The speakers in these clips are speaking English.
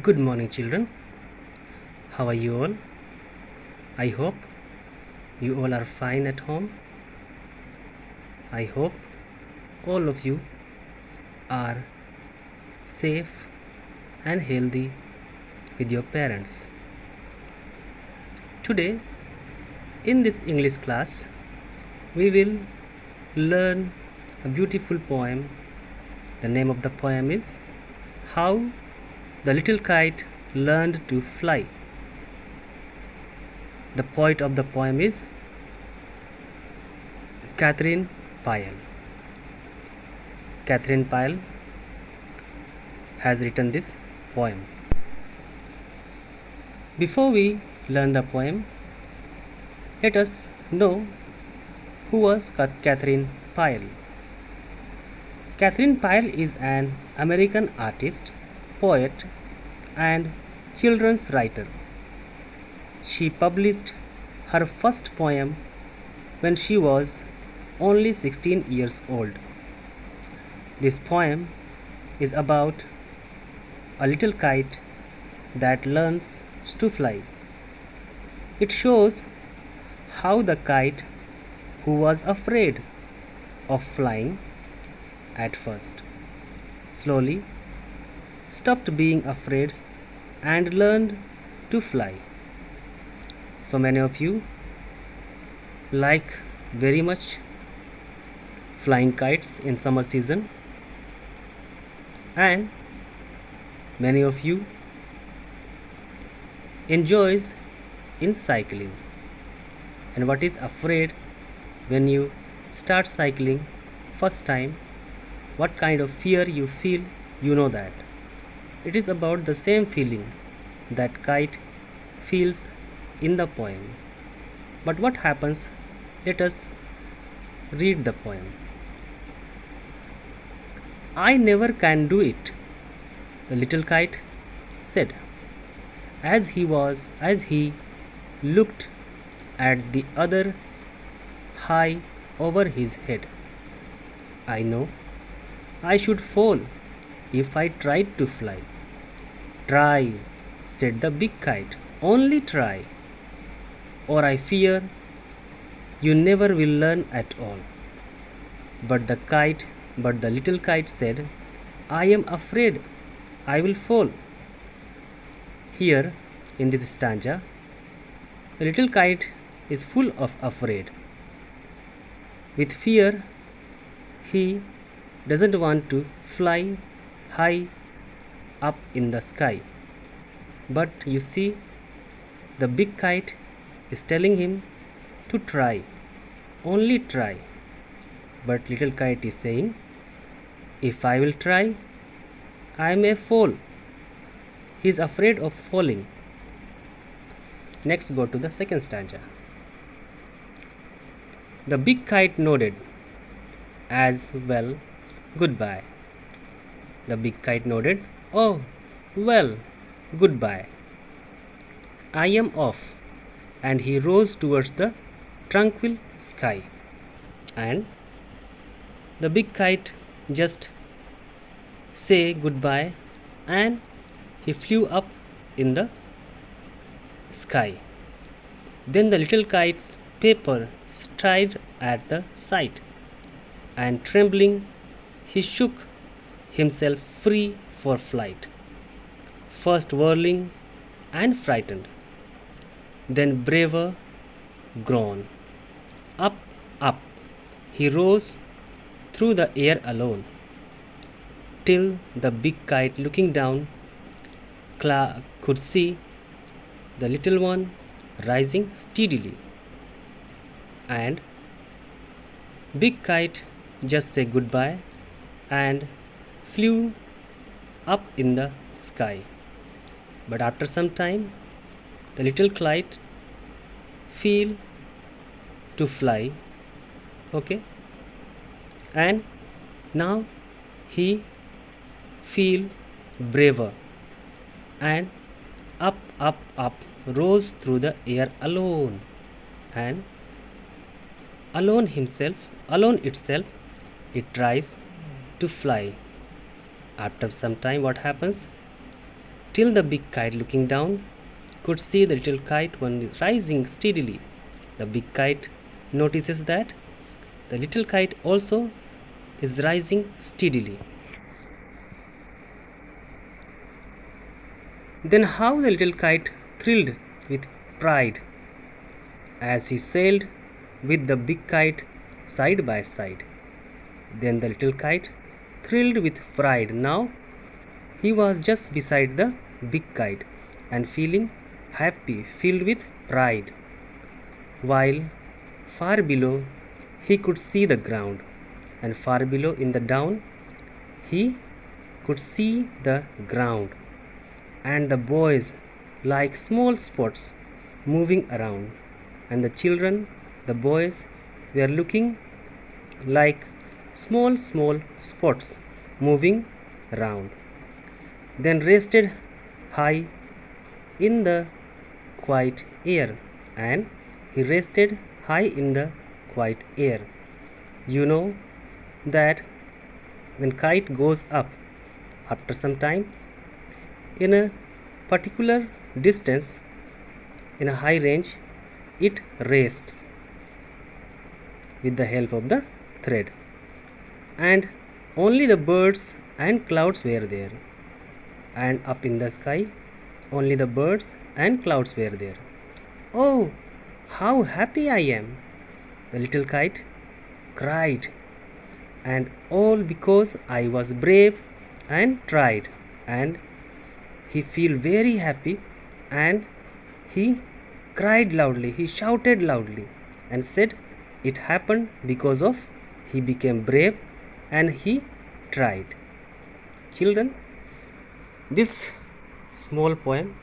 Good morning, children. How are you all? I hope you all are fine at home. I hope all of you are safe and healthy with your parents. Today, in this English class, we will learn a beautiful poem. The name of the poem is How the Little Kite Learned to Fly. The poet of the poem is Catherine Pyle. Catherine Pyle has written this poem. Before we learn the poem, let us know who was Catherine Pyle. Catherine Pyle is an American artist, poet, and children's writer. She published her first poem when she was only 16 years old. This poem is about a little kite that learns to fly. It shows how the kite, who was afraid of flying at first, slowly stopped being afraid and learned to fly. So many of you like very much flying kites in summer season, and many of you enjoys in cycling. And what is afraid when you start cycling first time, what kind of fear you feel, you know that. It is about the same feeling that kite feels in the poem. But what happens? Let us read the poem. I never can do it, the little kite said, as he looked at the others high over his head. I know I should fall if I tried to fly. Try, said the big kite, only try, or I fear you never will learn at all. But the little kite said, I am afraid I will fall. Here in this stanza, the little kite is full of afraid. With fear, he doesn't want to fly high up in the sky. But you see, the big kite is telling him to try, only try. But little kite is saying, if I will try, I may fall. He is afraid of falling. Next, go to the second stanza. The big kite nodded as well. Goodbye. The big kite nodded. Oh, well, goodbye. I am off. And he rose towards the tranquil sky. And the big kite just say goodbye and he flew up in the sky. Then the little kite's paper stirred at the sight, and trembling he shook himself free for flight, first whirling and frightened, then braver grown. Up, up, he rose through the air alone, till the big kite, looking down, could see the little one rising steadily. And big kite just said goodbye and flew up in the sky. But after some time, the little kite feel to fly, okay, and now he feel braver and up rose through the air alone, and alone itself it tries to fly. After some time, what happens? till the big kite, looking down, could see the little kite one rising steadily. The big kite notices that the little kite also is rising steadily. Then how the little kite thrilled with pride as he sailed with the big kite side by side. Then the little kite thrilled with pride. Now he was just beside the big kite and feeling happy, filled with pride, while far below he could see the ground, and far below in the down he could see the ground and the boys like small spots moving around, and the children, the boys, were looking like small spots moving round. Then rested high in the quiet air, and he rested high in the quiet air. You know that when kite goes up, after some time, in a particular distance, in a high range, it rests with the help of the thread, and only the birds and clouds were there, and up in the sky only the birds and clouds were there. Oh, how happy I am, the little kite cried, and all because I was brave and tried. And he feel very happy, and he cried loudly, he shouted loudly, and said it happened because of he became brave and he tried. Children, this small poem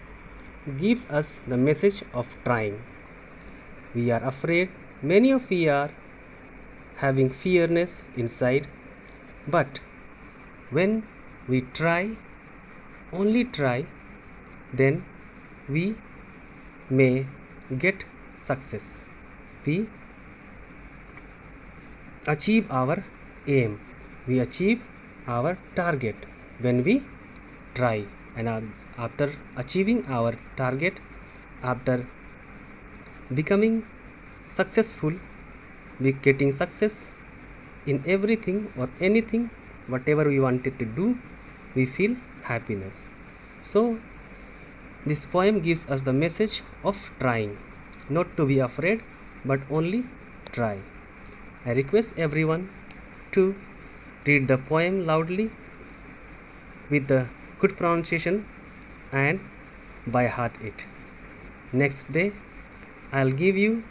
gives us the message of trying. We are afraid, many of we are having fearness inside, but when we try, only try, then we may get success. We achieve our aim, we achieve our target when we try, and after achieving our target, after becoming successful, we getting success in everything or anything, whatever we wanted to do, we feel happiness. So this poem gives us the message of trying, not to be afraid, but only try. I request everyone to read the poem loudly with the good pronunciation and by heart it. Next day I'll give you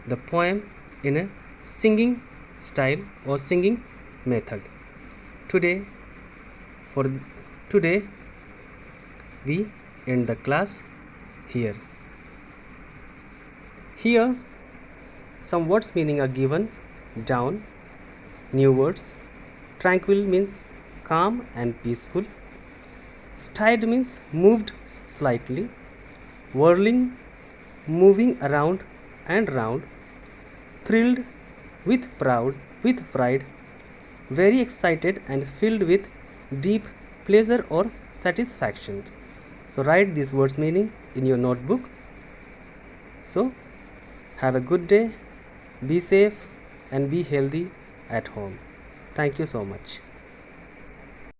the poem in a singing style or singing method. Today we end the class here. Here some words meaning are given down. New words. Tranquil means calm and peaceful. Stirred means moved slightly. Whirling, moving around and round. Thrilled, with pride, very excited and filled with deep pleasure or satisfaction. So write these words meaning in your notebook. So have a good day, be safe and be healthy at home. Thank you so much.